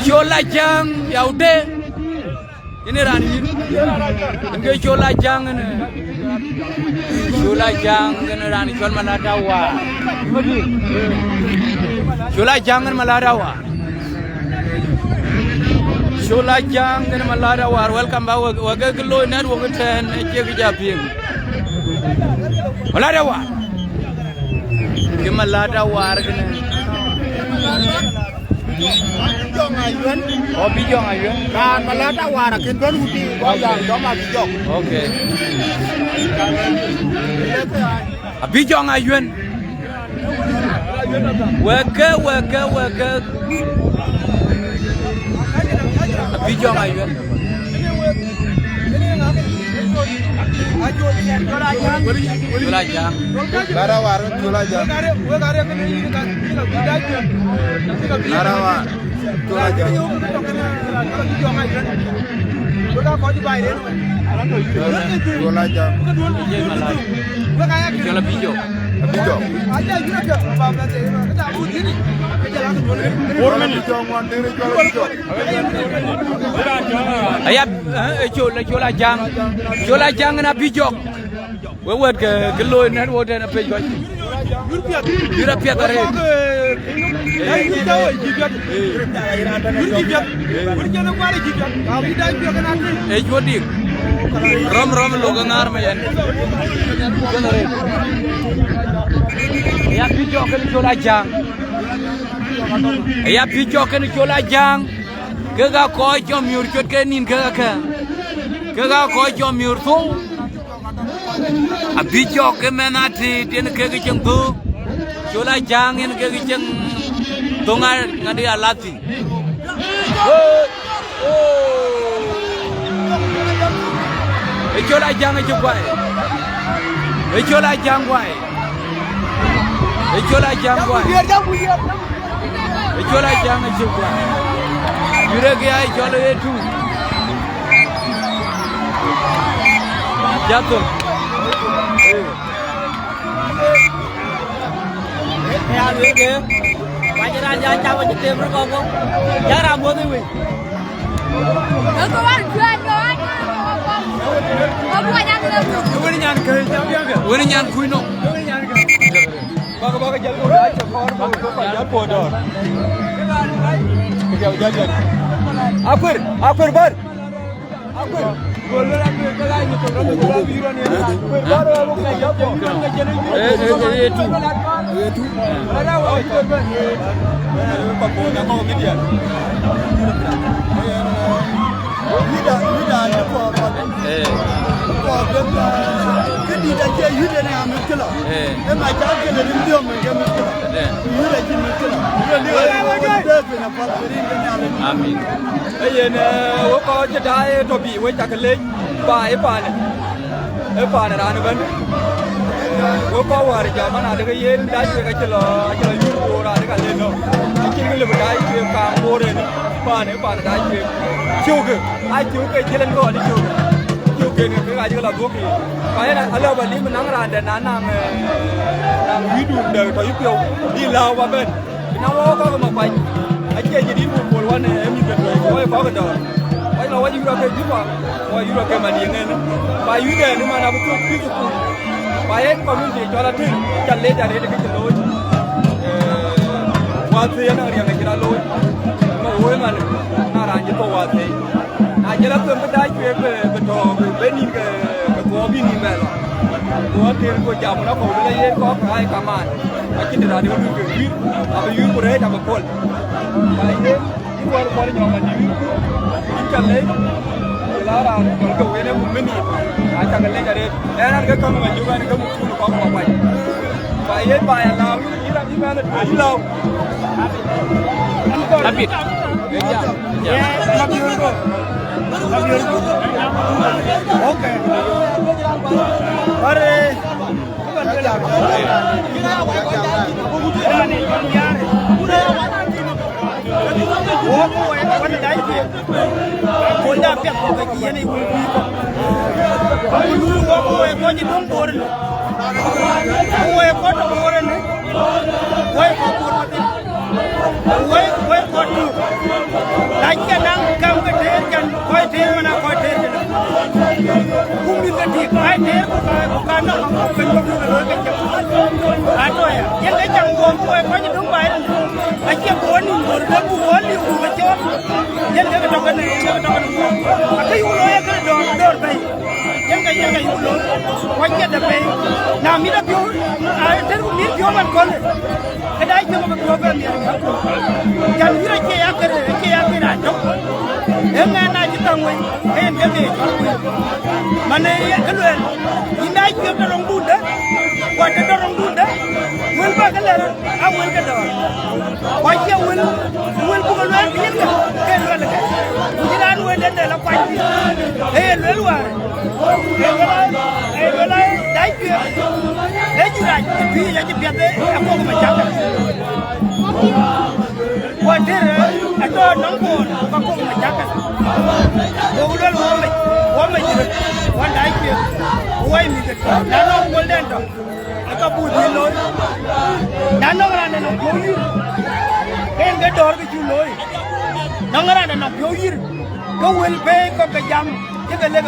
Shola Jang yaude ini rani nge Shola Jang ini rani Shol Maladawa Shola Jang ini Maladawa Shola Jang ini Maladawa welcome back waga gelo net waga ten ejek japing Maladawa ke Maladawa argene oh bijong ayun kan Maladawa kin don hudi wajang doma bijong okay bijong ayun waga bijong ayun Tulajang Larawar Tulajang Larawar Tulajang Tulajang Shola Jang na bijok we wet ke loy net wo den pe joj yura pia tare e jodi rom lo ngar me yan ya bijok ke Shola Jang ya bijok ke Shola Jang ke ga ko jom yur chot ke nin ke ga ko jom yur tu bijok ke menati den ke jeng tu Shola Jang en ke jeng tonga ngadi alati Shola Jang e jubai Shola Jang wai Shola Jang wai Shola Jang e jubai yure ke ai Shola etu jatuh ya luyện kìa quay cho ra cho chào cho tiền nó con không giá ra mua tôi quỳ có ăn chuyện rồi có mua nhà tôi quên nhà cười cháu biết kìa quên nhà khui nọ bao cái chân tôi đã cho con có phải giá bồi rồi cái giờ giờ Akur bar Akur boleh ambil kelai itu kalau kita biru ni baru aku kerja apa itu ada awak itu kan pakai kau media tidak ada apa kan tidak je yuda ni ambil kelah macam kita ni dia macam kelah yuda je kelah amin ayana wako jadai tobi wajak lek ba ne ranu ban wako war jaman ada ke yen dai ke chelo yur ora ada ke leno kin ke le dai ke ka bore ne ba ne dai ke chuke ai chuke jalan ko ni chuke ne ke ai la boki kaya na ala bali menang randa nanang hidup dari to yupio di lawa ben nawo ko ma pai aje jadi bol wane emi ke ko ko ko do wai lo wai yura ke jiwa wai yura ke mani ngene ba yude ni mana betul pitu ba en ko mun di jola tin challe jare de ke lo wa se yana riya ke ra lo ma wo ma na ran ji to wa se na jela to me dai ke be to be ni ke ko bi ni ba lo ko tin ko jam na ko le ye ko kai ka man a kin da de ko yur aba yur ko re ta ba kol ba ye war ko ni ma ni challe la ra ko we ne mun ni a ta le ga re na ga ko ma ju ga ni ko mu ko ko ba ye ba ya la ira ni ma na ni la tapi ya oke are Oi, we ko tu la nang kam ke te kan ko te mana ko te kumi ke ti ko te ko ka na ko ke ko lo ke a to ya yen ke chang ko ko ni dum bai a che ko ni mo de bu ko ni ku ke cho yen ke to ke ni ke to ke a ke yu lo ya ke do bai yen ke yu lo ko ke da bai na mi da bio a te ku mi bio man ko ke dai ke mo ko ba mi ya ko kan yu ke ya ke na to en na ji tang we en ke ke mane ye ke lo ina ke da rong bu de ko te da rong bu de wel ba ke le a wel ke do ko ke wel bu ko lo ke lo le ke dan we de la kwa ti e lo wa e la dai ke e ji ra bi ya ji pe de ko ma cha ko te a to nong ko ko ma cha ka ko lo wo me ji wa dai ke wo mi ke na no ko le to aka bu di lo na no ra na no ko yi en ga dor ke ju lo na ngara na no yo yi ko wel be ko ke jam ke le